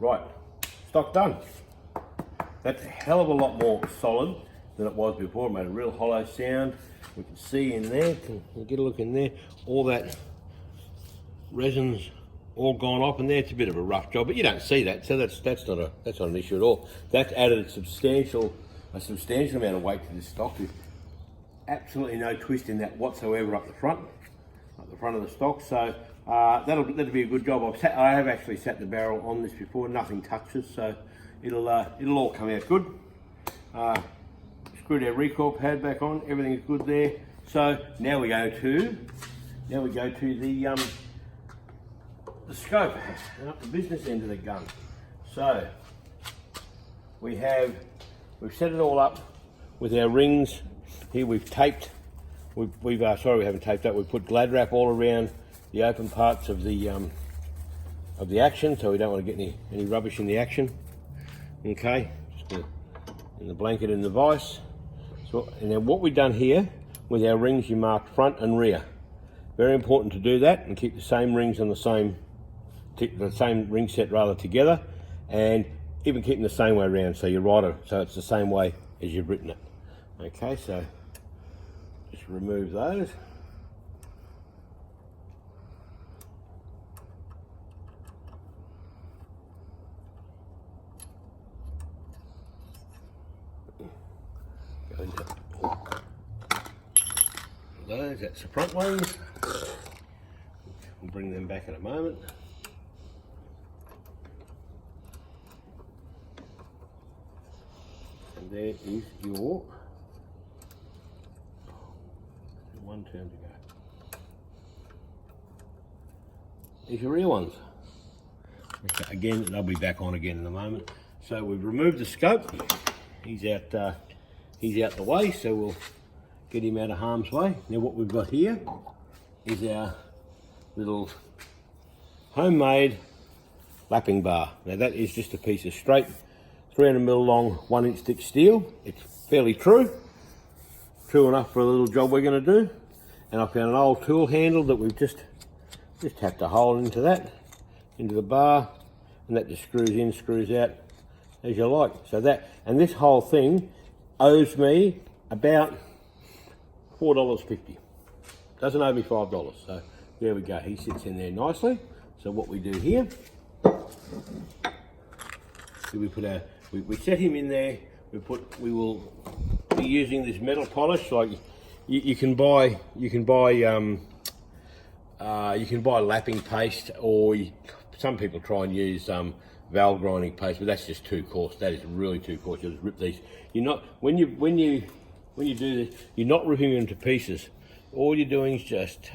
Right, stock done. That's a hell of a lot more solid than it was before. It made a real hollow sound. We can see in there, can you get a look in there, all that resin's all gone off in there. It's a bit of a rough job, but you don't see that, so that's not an issue at all. That's added a substantial amount of weight to this stock. There's absolutely no twist in that whatsoever up the front of the stock. So that'll be a good job. I have actually sat the barrel on this before. Nothing touches, so it'll all come out good. Screwed our recoil pad back on. Everything is good there. So now we go to the scope and up the business end of the gun. So we've set it all up with our rings. Here we've taped. We haven't taped up. We've put glad wrap all around the open parts of the action, so we don't want to get any rubbish in the action. Okay, just in the blanket and the vise. So, and then what we've done here with our rings, you marked front and rear. Very important to do that and keep the same rings on the same ring set rather together, and even keep them the same way around, so you're right, so it's the same way as you've written it. Okay, so just remove those. Go into those, that's the front ones. We'll bring them back in a moment. And there is your one turn to go. There's your rear ones. Okay, again, they'll be back on again in a moment. So we've removed the scope. He's out the way, so we'll get him out of harm's way. Now what we've got here is our little homemade lapping bar. Now that is just a piece of straight 300mm long 1-inch thick steel. It's fairly true enough for a little job we're going to do. And I found an old tool handle that we've just tapped a hole into the bar, and that just screws in, screws out as you like. So and this whole thing owes me about $4.50. Doesn't owe me $5. So there we go. He sits in there nicely. So what we do here, we set him in there. We will be using this metal polish. Like you can buy lapping paste, or some people try and use valve grinding paste, but that's just too coarse. That is really too coarse. You just rip these. You're not when you do this, you're not ripping them to pieces. All you're doing is just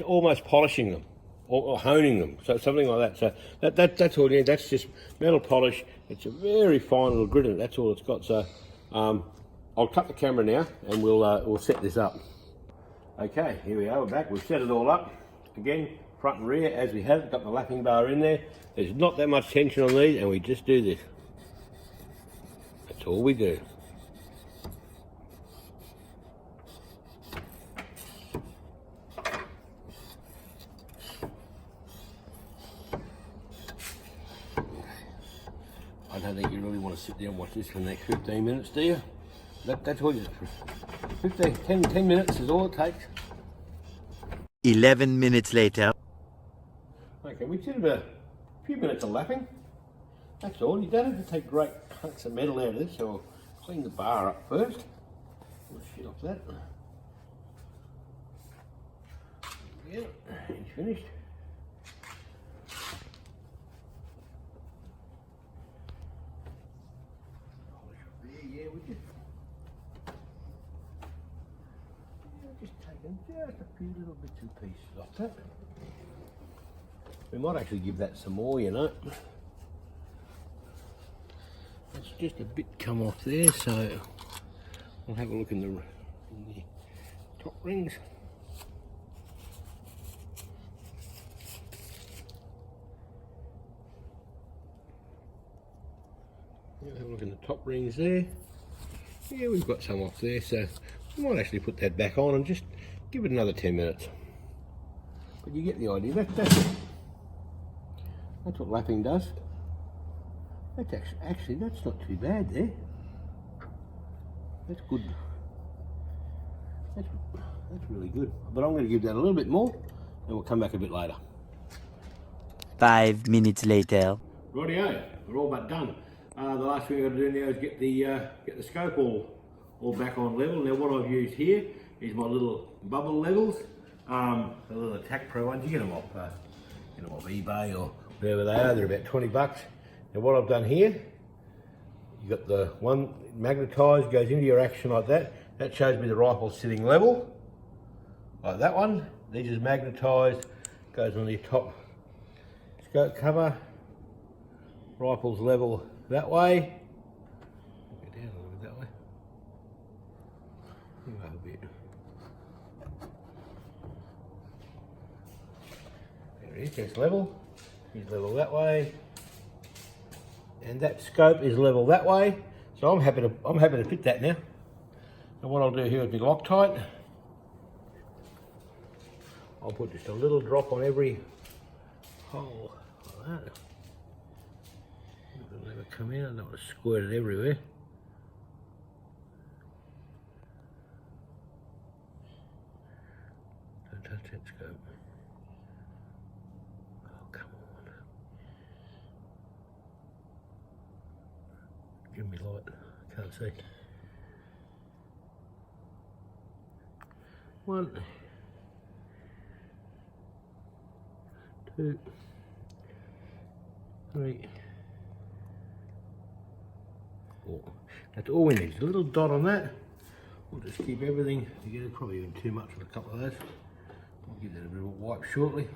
almost polishing them or honing them, so something like that. So that's all you need. That's just metal polish. It's a very fine little grit. That's all it's got. So I'll cut the camera now, and we'll set this up. Okay, here we are. We're back. We've set it all up again, front and rear as we have. Got the lapping bar in there. There's not that much tension on these, and we just do this. That's all we do. I don't think you really want to sit there and watch this for the next 15 minutes, do you? That's all you 10 minutes is all it takes. 11 minutes later. Okay, we did about a few minutes of lapping. That's all. You don't have to take great hunks of metal out of this, so we'll clean the bar up first. We'll shit off that. Yeah, he's finished. Yeah, we just taking just a few little bits and pieces off that. We might actually give that some more, you know. It's just a bit come off there, so we'll have a look in the top rings. We'll have a look in the top rings there. Yeah, we've got some off there, so we might actually put that back on and just give it another 10 minutes. But you get the idea. That's what lapping does. That's actually that's not too bad there. That's good. That's really good. But I'm going to give that a little bit more, and we'll come back a bit later. 5 minutes later. Rightio, we're all but done. The last thing I've got to do now is get the scope all back on level. Now what I've used here is my little bubble levels, the little Attack Pro ones. You get them off eBay or wherever they are. They're about 20 bucks. Now what I've done here, you got the one magnetised, goes into your action like that. That shows me the rifle sitting level, like that one. These is magnetised, goes on the top scope cover. Rifle's level that way. Get down a little bit that way. Move up a bit. There it is, it's level. He's level that way. And that scope is level that way. So I'm happy to fit that now. And what I'll do here with my Loctite, I'll put just a little drop on every hole like that. It'll never come out, I don't want to squirt it everywhere. Don't touch that scope. Oh, come on. Give me light, I can't see. 1, 2, 3, 4. That's all we need. A little dot on that. We'll just keep everything together. Probably even too much with a couple of those. We'll give that a bit of a wipe shortly.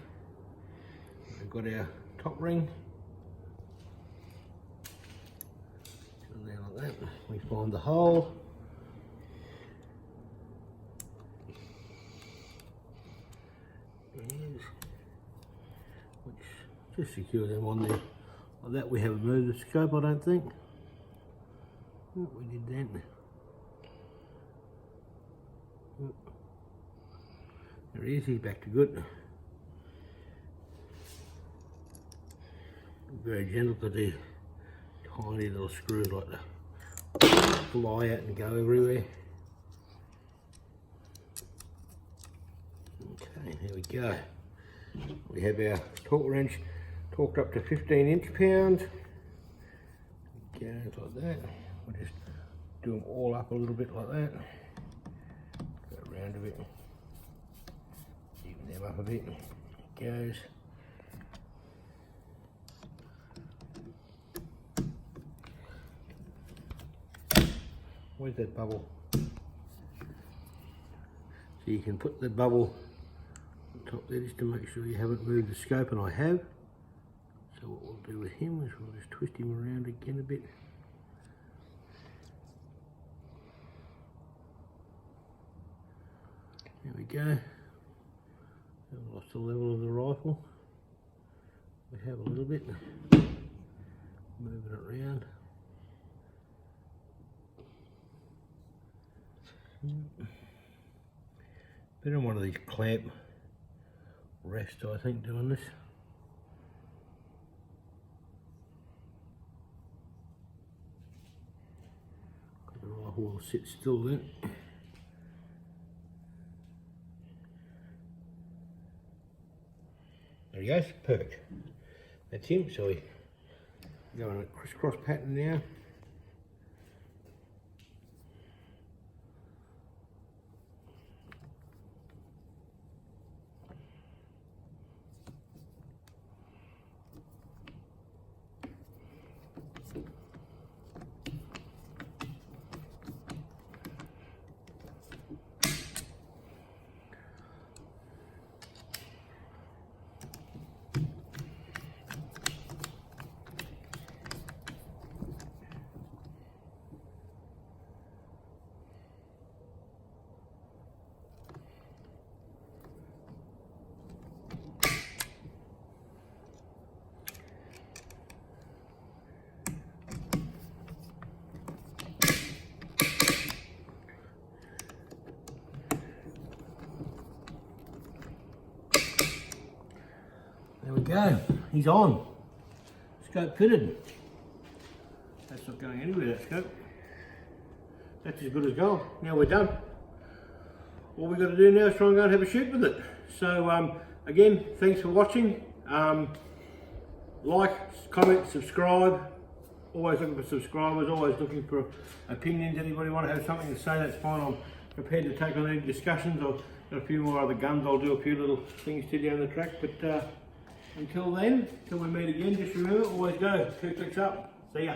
We've got our top ring. Go down like that. We find the hole. Which just secure them on there. Like that, we haven't moved the scope, I don't think. Oh, we did that. Oh. There he is, he's back to good. Very gentle because these tiny little screws like to fly out and go everywhere. Okay, here we go. We have our torque wrench torqued up to 15 inch-pounds. Goes like that. We'll just do them all up a little bit like that. Go around a bit. Even them up a bit. Goes. Where's that bubble? So you can put the bubble on top there just to make sure you haven't moved the scope, and I have. So what we'll do with him is we'll just twist him around again a bit. There we go. I've lost the level of the rifle. We have a little bit. Moving it around. Been on one of these clamp rests, I think, doing this. The rifle will sit still then. There he goes, perfect. That's him, so we go on a crisscross pattern now. There we go, he's on. Scope fitted. not going anywhere, that scope. That's as good as gold. Now we're done. All we've got to do now is try and go and have a shoot with it. So again, thanks for watching. Like, comment, subscribe. Always looking for subscribers, always looking for opinions. Anybody want to have something to say, that's fine. I'm prepared to take on any discussions. I've got a few more other guns. I'll do a few little things to down the track. But until then, till we meet again, just remember, always go 2 clicks up. See ya.